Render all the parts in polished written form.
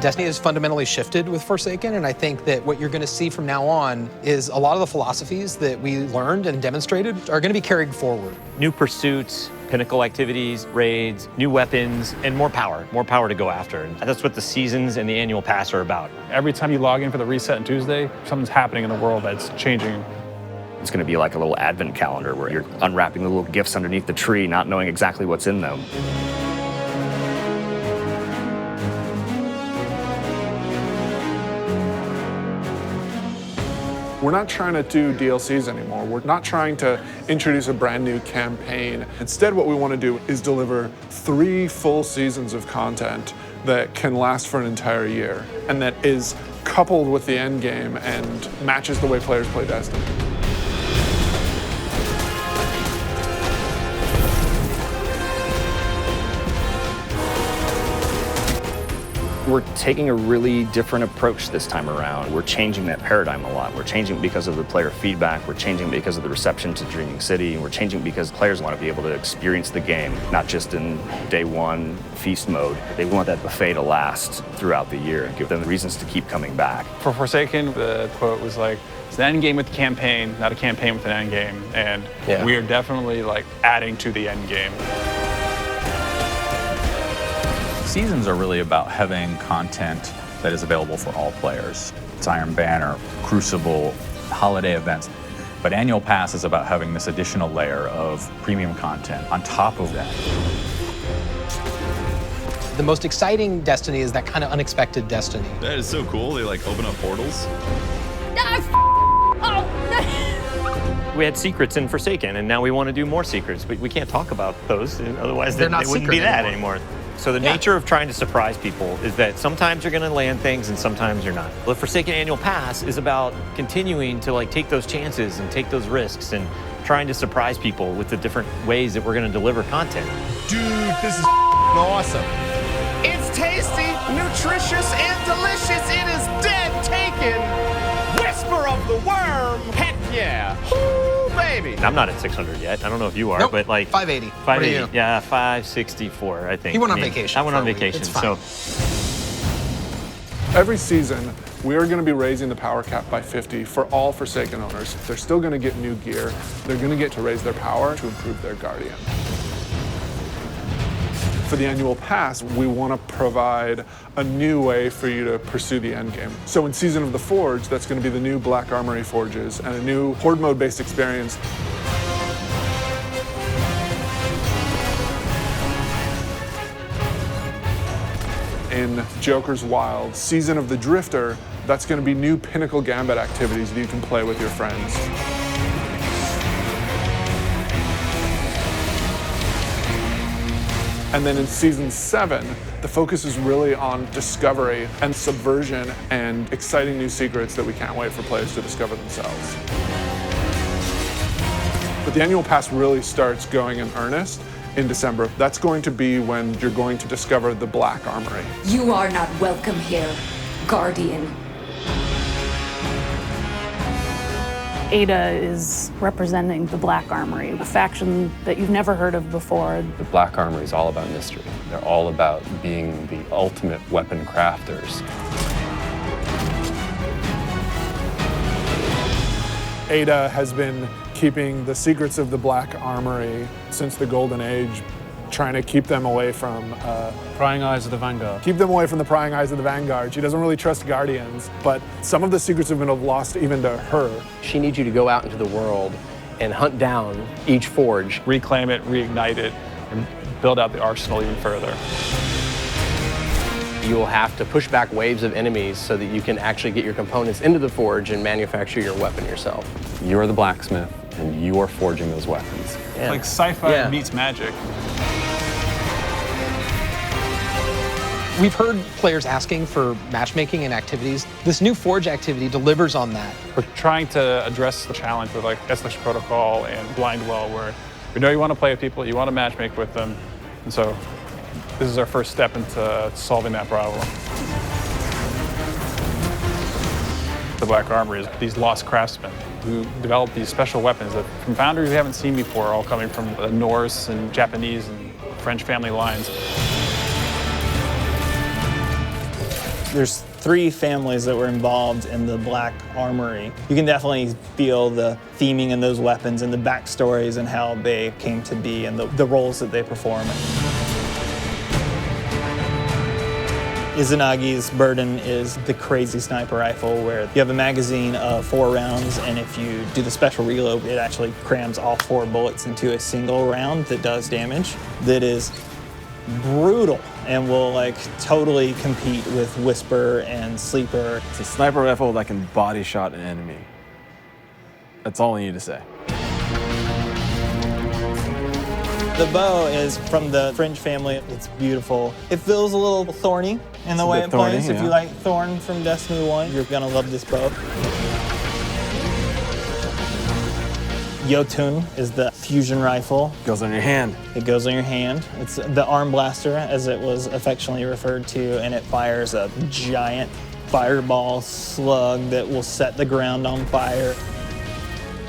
Destiny has fundamentally shifted with Forsaken, and I think that what you're going to see from now on is a lot of the philosophies that we learned and demonstrated are going to be carried forward. New pursuits, pinnacle activities, raids, new weapons, and more power to go after. And that's what the seasons and the annual pass are about. Every time you log in for the reset on Tuesday, something's happening in the world that's changing. It's going to be like a little advent calendar where you're unwrapping the little gifts underneath the tree, not knowing exactly what's in them. We're not trying to do DLCs anymore. We're not trying to introduce a brand new campaign. Instead, what we want to do is deliver 3 full seasons of content that can last for an entire year and that is coupled with the end game and matches the way players play Destiny. We're taking a really different approach this time around. We're changing that paradigm a lot. We're changing because of the player feedback. We're changing because of the reception to Dreaming City. And we're changing because players want to be able to experience the game, not just in day one feast mode. They want that buffet to last throughout the year and give them reasons to keep coming back. For Forsaken, the quote was like, it's an end game with a campaign, not a campaign with an end game. And we are definitely like adding to the end game. Seasons are really about having content that is available for all players. It's Iron Banner, Crucible, holiday events. But Annual Pass is about having this additional layer of premium content on top of that. The most exciting Destiny is that kind of unexpected Destiny. That is so cool. They like open up portals. We had secrets in Forsaken, and now we want to do more secrets, but we can't talk about those, otherwise they wouldn't be that anymore. So the nature of trying to surprise people is that sometimes you're going to land things and sometimes you're not. The Forsaken Annual Pass is about continuing to like take those chances and take those risks and trying to surprise people with the different ways that we're going to deliver content. Dude, this is awesome. It's tasty, nutritious, and delicious. It is dead taken. Whisper of the worm. Heck yeah. Ooh, baby. I'm not at 600 yet. I don't know if you are, but like 580. 580. Yeah, 564, I think. He went on vacation. I went on vacation, so. Every season, we are going to be raising the power cap by 50 for all Forsaken owners. They're still going to get new gear. They're going to get to raise their power to improve their Guardian. For the annual pass, we want to provide a new way for you to pursue the end game. So in Season of the Forge, that's going to be the new Black Armory forges and a new Horde mode-based experience. In Joker's Wild, Season of the Drifter, that's going to be new Pinnacle Gambit activities that you can play with your friends. And then in Season 7, the focus is really on discovery and subversion and exciting new secrets that we can't wait for players to discover themselves. But the annual pass really starts going in earnest in December. That's going to be when you're going to discover the Black Armory. You are not welcome here, Guardian. Ada is representing the Black Armory, a faction that you've never heard of before. The Black Armory is all about mystery. They're all about being the ultimate weapon crafters. Ada has been keeping the secrets of the Black Armory since the Golden Age, trying to keep them away from Prying eyes of the Vanguard. keep them away from the prying eyes of the Vanguard. She doesn't really trust Guardians, but some of the secrets have been lost even to her. She needs you to go out into the world and hunt down each forge. Reclaim it, reignite it, and build out the arsenal even further. You will have to push back waves of enemies so that you can actually get your components into the forge and manufacture your weapon yourself. You're the blacksmith, and you are forging those weapons. It's like sci-fi meets magic. We've heard players asking for matchmaking and activities. This new Forge activity delivers on that. We're trying to address the challenge with like Essex Protocol and Blind Well, where we know you want to play with people, you want to matchmake with them, and so this is our first step into solving that problem. The Black Armory is these lost craftsmen who develop these special weapons that from founders we haven't seen before, all coming from the Norse and Japanese and French family lines. There's 3 families that were involved in the Black Armory. You can definitely feel the theming in those weapons and the backstories and how they came to be and the roles that they perform. Izanagi's burden is the crazy sniper rifle, where you have a magazine of 4 rounds, and if you do the special reload, it actually crams all 4 bullets into a single round that does damage. That is brutal and will like totally compete with Whisper and Sleeper. It's a sniper rifle that can body shot an enemy. That's all I need to say. The bow is from the Fringe family. It's beautiful. It feels a little thorny in the way it plays. If you like Thorn from Destiny 1, you're gonna love this bow. Jotun is the fusion rifle. Goes on your hand. It goes on your hand. It's the arm blaster, as it was affectionately referred to, and it fires a giant fireball slug that will set the ground on fire.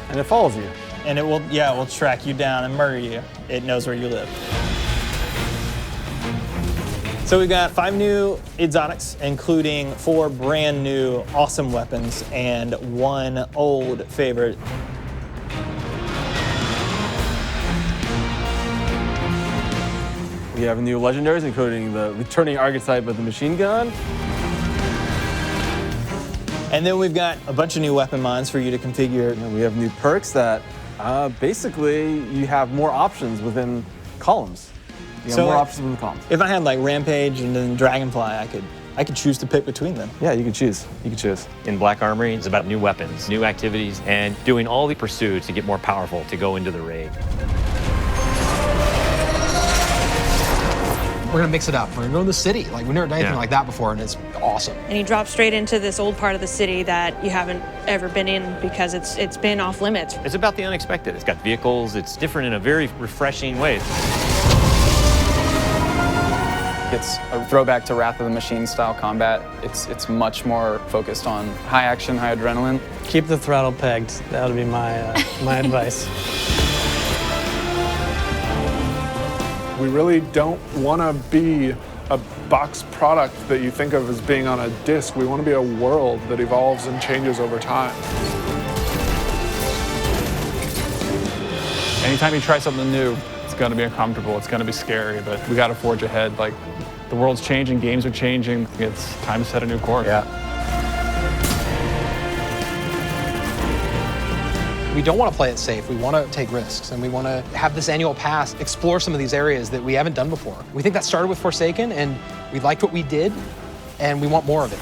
And it follows you. And it will track you down and murder you. It knows where you live. So we got 5 new exotics, including 4 brand new awesome weapons and 1 old favorite. We have new legendaries, including the returning archetype of the machine gun. And then we've got a bunch of new weapon mods for you to configure. And we have new perks that basically you have more options within columns. You have more options within columns. If I had like Rampage and then Dragonfly, I could choose to pick between them. Yeah, you can choose. You can choose. In Black Armory, it's about new weapons, new activities, and doing all the pursuits to get more powerful to go into the raid. We're gonna mix it up. We're gonna go to the city. Like, we've never done anything like that before, and it's awesome. And you drop straight into this old part of the city that you haven't ever been in because it's been off limits. It's about the unexpected. It's got vehicles. It's different in a very refreshing way. It's a throwback to Wrath of the Machine style combat. It's much more focused on high action, high adrenaline. Keep the throttle pegged. That would be my advice. We really don't want to be a box product that you think of as being on a disc. We want to be a world that evolves and changes over time. Anytime you try something new, it's going to be uncomfortable, it's going to be scary, but we got to forge ahead. Like, the world's changing, games are changing. It's time to set a new course. Yeah. We don't want to play it safe. We want to take risks, and we want to have this annual pass explore some of these areas that we haven't done before. We think that started with Forsaken, and we liked what we did, and we want more of it.